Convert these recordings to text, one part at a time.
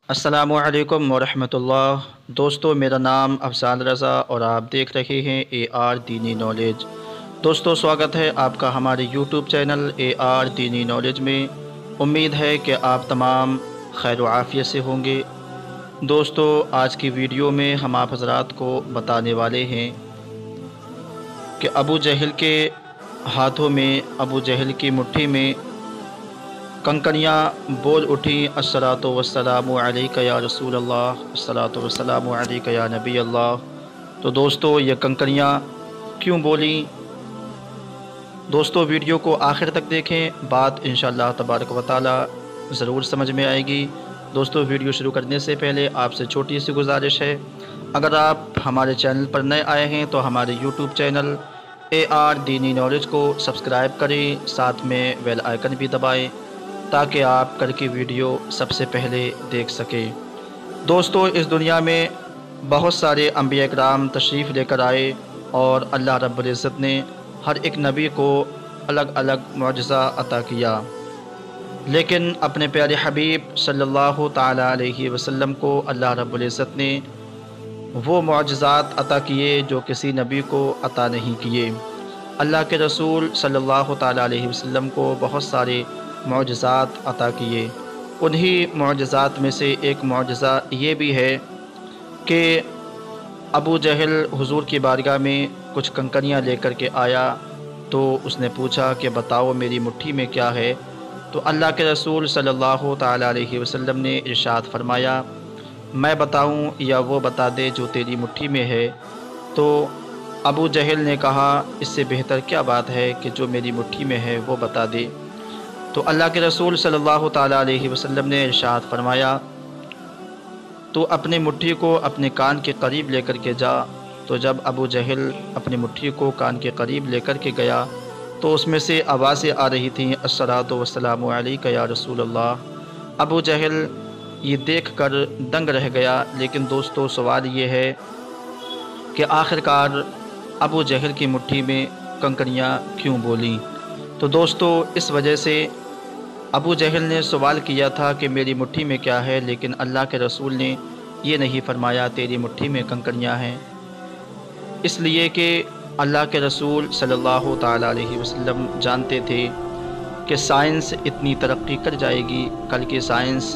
अस्सलामुअलैकुम वरहमतुल्लाह। दोस्तों, मेरा नाम अफसान रज़ा और आप देख रहे हैं AR दीनी नॉलेज। दोस्तों, स्वागत है आपका हमारे यूट्यूब चैनल AR दीनी नॉलेज में। उम्मीद है कि आप तमाम खैर व आफ़ियत से होंगे। दोस्तों, आज की वीडियो में हम आप हज़रात को बताने वाले हैं कि अबू जहल के हाथों में, अबू जहल की मुट्ठी में कंकड़ियाँ बोल उठी, अस्सलातु वस्सलामु अलैका या रसूल अल्लाह, अस्सलातु वस्सलामु अलैका या नबी अल्लाह। तो दोस्तों, ये कंकड़ियाँ क्यों बोली? दोस्तों, वीडियो को आखिर तक देखें, बात इंशाअल्लाह तबारक व तआला ज़रूर समझ में आएगी। दोस्तों, वीडियो शुरू करने से पहले आपसे छोटी सी गुजारिश है, अगर आप हमारे चैनल पर नए आए हैं तो हमारे यूट्यूब चैनल AR दीनी नॉलेज को सब्सक्राइब करें, साथ में बेल आइकन भी दबाएं ताकि आप कल की वीडियो सबसे पहले देख सकें। दोस्तों, इस दुनिया में बहुत सारे अंबिया इकराम तशरीफ़ लेकर आए और अल्लाह रब्बुल इज़्ज़त ने हर एक नबी को अलग अलग मुअजिज़ा अता किया, लेकिन अपने प्यारे हबीब सल्लल्लाहु ताला अलैहि वसल्लम को अल्लाह रब्बुल इज़्ज़त ने वो मुअजिज़ात अता किए जो किसी नबी को अता नहीं किए। अल्लाह के रसूल सल्लल्लाहु ताला अलैहि वसल्लम को बहुत सारे मुअजिज़ात अता किए। उन्हीं मुअजिज़ात में से एक मुअजिज़ा ये भी है कि अबू जहल हुज़ूर की बारगाह में कुछ कंकड़ियाँ लेकर के आया, तो उसने पूछा कि बताओ मेरी मुट्ठी में क्या है। तो अल्लाह के रसूल सल्लल्लाहु ताला अलैहि वसल्लम ने इरशाद फरमाया, मैं बताऊं या वो बता दे जो तेरी मुट्ठी में है। तो अबू जहल ने कहा, इससे बेहतर क्या बात है कि जो मेरी मुट्ठी में है वो बता दे। तो अल्लाह के रसूल सल्लल्लाहु ताला अलैहि वसल्लम ने इरशाद फरमाया, तो अपनी मुट्ठी को अपने कान के करीब लेकर के जा। तो जब अबू जहल अपनी मुट्ठी को कान के करीब लेकर के गया तो उसमें से आवाज़ें आ रही थीं, अस्सलातु वस्सलामु अलैका या रसूल अल्लाह। अबू जहल ये देख कर दंग रह गया। लेकिन दोस्तों, सवाल ये है कि आखिरकार अबू जहल की मुट्ठी में कंकड़ियाँ क्यों बोलीं? तो दोस्तों, इस वजह से अबू जहल ने सवाल किया था कि मेरी मुट्ठी में क्या है, लेकिन अल्लाह के रसूल ने ये नहीं फरमाया तेरी मुट्ठी में कंकड़ियाँ हैं। इसलिए कि अल्लाह के रसूल सल्लल्लाहु ताला अलैहि वसल्लम जानते थे कि साइंस इतनी तरक्की कर जाएगी, कल की साइंस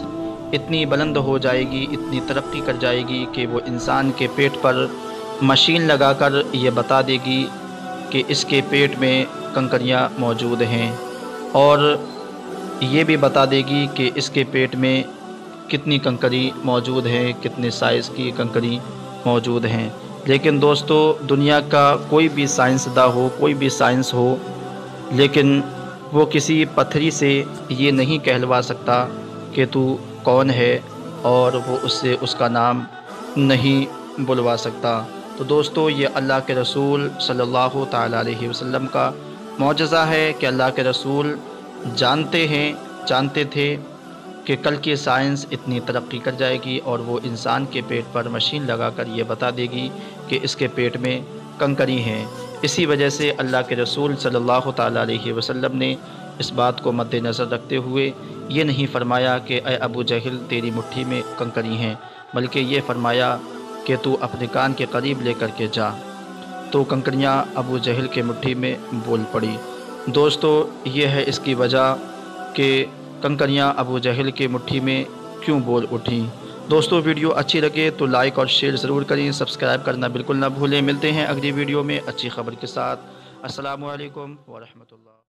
इतनी बुलंद हो जाएगी, इतनी तरक्की कर जाएगी कि वो इंसान के पेट पर मशीन लगाकर ये बता देगी कि इसके पेट में कंकड़ियाँ मौजूद हैं, और ये भी बता देगी कि इसके पेट में कितनी कंकड़ी मौजूद हैं, कितने साइज़ की कंकड़ी मौजूद हैं। लेकिन दोस्तों, दुनिया का कोई भी साइंसदा हो, कोई भी साइंस हो, लेकिन वो किसी पत्थरी से ये नहीं कहलवा सकता कि तू कौन है, और वो उससे उसका नाम नहीं बुलवा सकता। तो दोस्तों, ये अल्लाह के रसूल सल्लल्लाहु ताला अलैहि वसल्लम का मौजज़ा है कि अल्लाह के रसूल जानते थे कि कल की साइंस इतनी तरक्की कर जाएगी और वो इंसान के पेट पर मशीन लगाकर ये बता देगी कि इसके पेट में कंकड़ी हैं। इसी वजह से अल्लाह के रसूल सल्लल्लाहु ताला अलैहि वसल्लम ने इस बात को मद्देनज़र रखते हुए ये नहीं फरमाया कि ए अबू जहल तेरी मुट्ठी में कंकड़ी हैं, बल्कि ये फरमाया कि तू अपने कान के करीब लेकर के जा। तो कंकड़ियाँ अबू जहल के मुट्ठी में बोल पड़ी। दोस्तों, ये है इसकी वजह कि कंकड़ियाँ अबू जहल के मुट्ठी में क्यों बोल उठीं। दोस्तों, वीडियो अच्छी लगे तो लाइक और शेयर ज़रूर करें, सब्सक्राइब करना बिल्कुल ना भूलें। मिलते हैं अगली वीडियो में अच्छी खबर के साथ। अस्सलामु अलैकुम व रहमतुल्लाह।